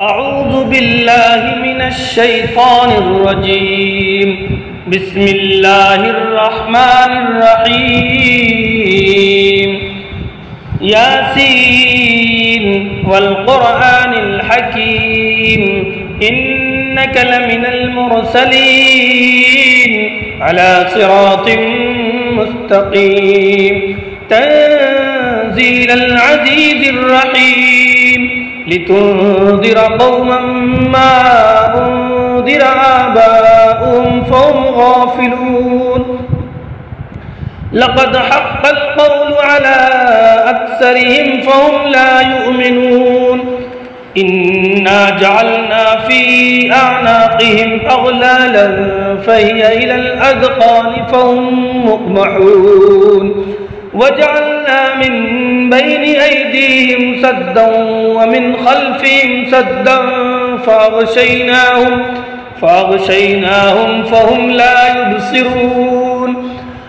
أعوذ بالله من الشيطان الرجيم. بسم الله الرحمن الرحيم. ياسين والقرآن الحكيم إنك لمن المرسلين على صراط مستقيم تنزيل العزيز الرحيم لتنذر قوما ما أنذر آباؤهم فهم غافلون. لقد حق القول على أكثرهم فهم لا يؤمنون. إنا جعلنا في أعناقهم أغلالا فهي إلى الأذقان فهم مقمحون. وجعلنا من بين أيديهم سدا ومن خلفهم سدا فأغشيناهم فهم لا يبصرون.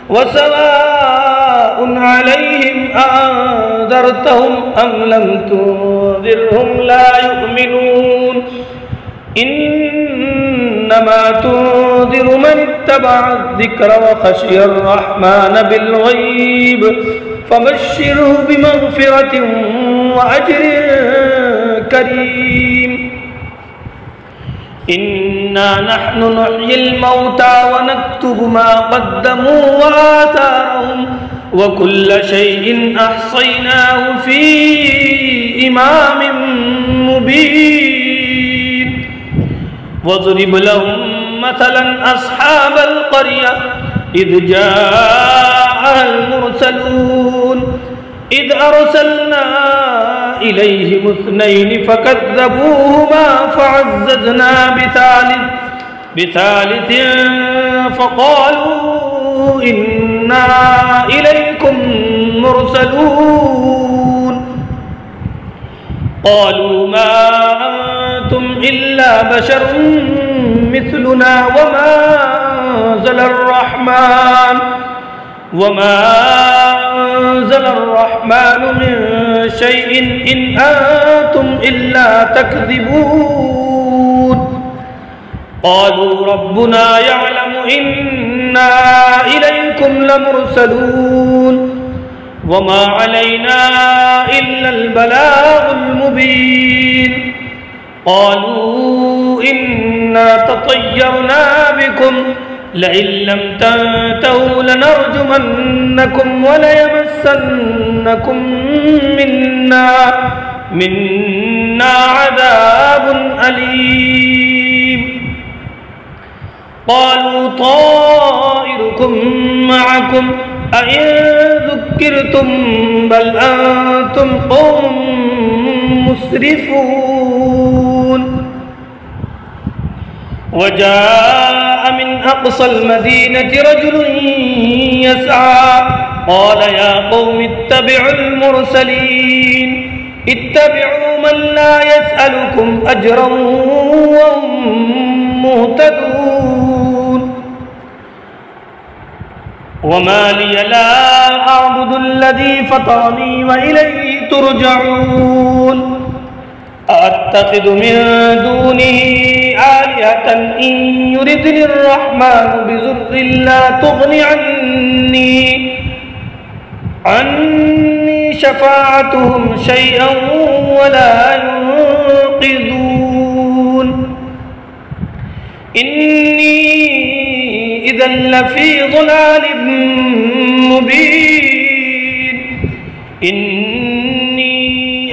وسواء عليهم أأنذرتهم أم لم تنذرهم لا يؤمنون. إنما تنذر من اتبع الذكر وخشي الرحمن بالغيب فبشره بمغفرة وأجر كريم. إنا نحن نحيي الموتى ونكتب ما قدموا وآثارهم وكل شيء أحصيناه في إمام مبين. واضرب لهم مثلا أصحاب القرية إذ جاءها المرسلون إذ أرسلنا إليهم اثنين فكذبوهما فعززنا بثالث فقالوا إنا إليكم مرسلون. قالوا ما أنتم إلا بشر مثلنا وما أنزل الرحمن من شيء إن أنتم إلا تكذبون. قالوا ربنا يعلم إنا إليكم لمرسلون وما علينا إلا البلاغ المبين. قالوا إنا تطيرنا بكم لئن لم تنتهوا لنرجمنكم وليمسنكم منا عذاب أليم. قالوا طائركم معكم أئن ذكرتم بل أنتم قوم مسرفون. وجاء من أقصى المدينة رجل يسعى قال يا قوم اتبعوا المرسلين اتبعوا من لا يسألكم أجرا وهم مهتدون. وما لي لا أعبد الذي فطرني وإليه ترجعون. أأتخذ من دونه آلهة إن يردني الرحمن بضر لا تغن عني شفاعتهم شيئا ولا ينقذون. إني إذا لفي ضلال مبين. إني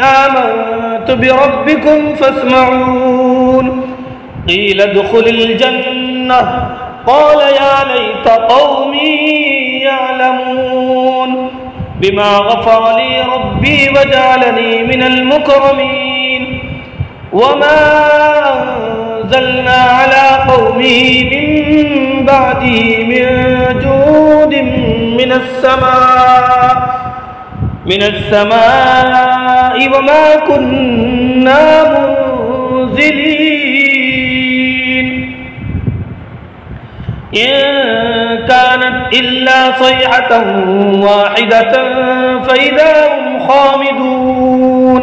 آمنت بربكم فاسمعون. قيل ادخل الجنة قال يا ليت قومي يعلمون بما غفر لي ربي وجعلني من المكرمين. وما أنزلنا على قومه من بعده من جود من السماء وما كنا منزلين. إن كانت إلا صيحة واحدة فإذا هم خامدون.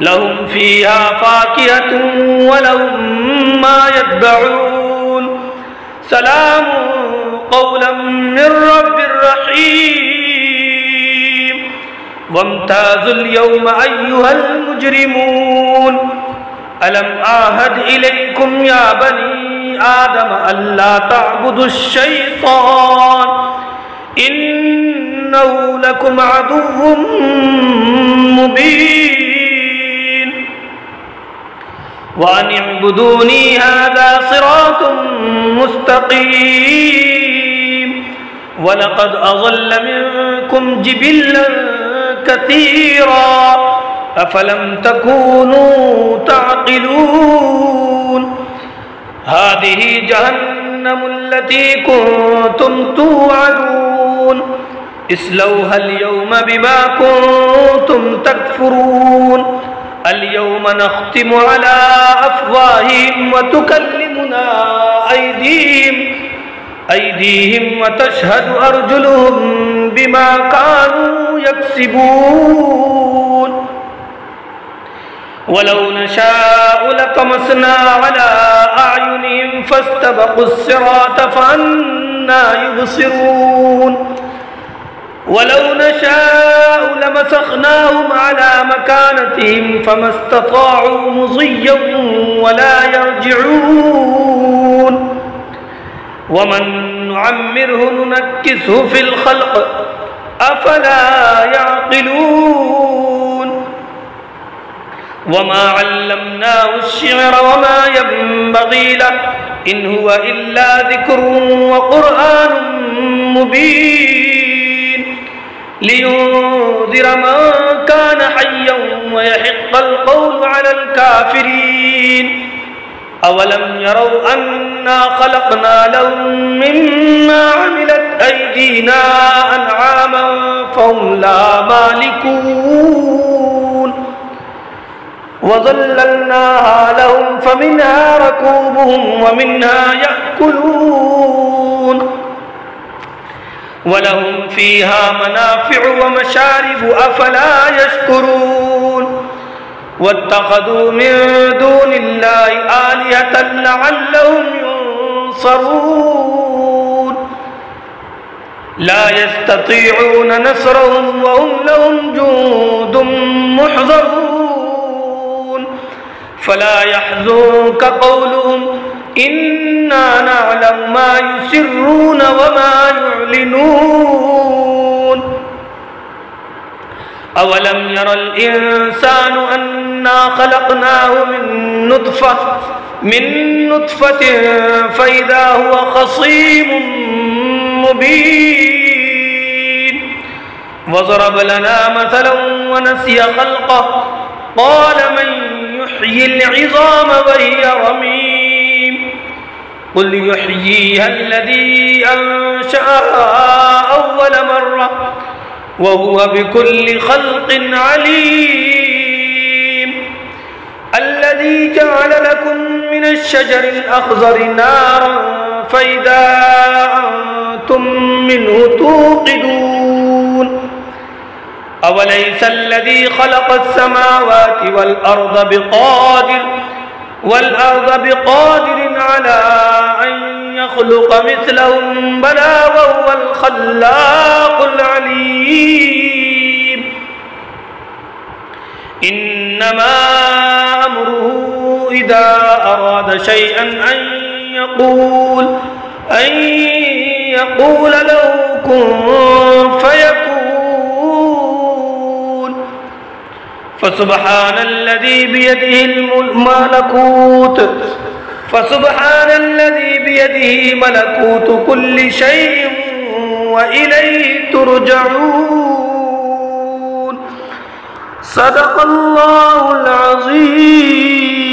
لهم فيها فاكهة ولهم ما يدعون سلام قولا من رب رحيم وامتازوا اليوم أيها المجرمون ألم أعهد إليكم يا بني آدم ألا تعبدوا الشيطان إنه لكم عدو مبين وأن اعبدوني هذا صراط مستقيم ولقد أضل منكم جبلا كثيرا أفلم تكونوا تعقلون هذه جهنم التي كنتم توعدون اصلوها اليوم بما كنتم تكفرون اليوم نختم على أفواههم وتكلمنا أيديهم وتشهد أرجلهم بما كانوا يكسبون ولو نشاء لطمسنا على أعينهم فاستبقوا الصراط فأنى يبصرون ولو نشاء لمسخناهم على مكانتهم فما استطاعوا مضيا ولا يرجعون ومن نعمره ننكسه في الخلق أفلا يعقلون وما علمناه الشعر وما ينبغي له إن هو إلا ذكر وقرآن مبين لينذر من كان حيا ويحق القول على الكافرين أولم يروا أنا خلقنا لهم مما عملت أيدينا أنعاما فهم لا مالكون وظللناها لهم فمنها ركوبهم ومنها يأكلون ولهم فيها منافع ومشارب أفلا يشكرون واتخذوا من دون الله آلهة لعلهم ينصرون لا يستطيعون نصرهم وهم لهم جند محضرون فلا يحزنك قولهم إنا نعلم ما يسرون وما يعلنون أولم ير الإنسان أنا خلقناه من نطفة فإذا هو خصيم مبين وضرب لنا مثلا ونسي خلقه قال من يحيي العظام وهي رميم قل يحييها الذي أنشأها أول مرة وهو بكل خلق عليم الذي جعل لكم من الشجر الأخضر نارا فإذا أنتم منه توقدون أوليس الذي خلق السماوات والأرض بقادر على أن يخلق مثلهم بلى وهو الخلاق العليم إنما أمره إذا أراد شيئا أن يقول له كن فيكون فسبحان الذي بيده ملكوت كل شيء وإليه ترجعون صدق الله العظيم.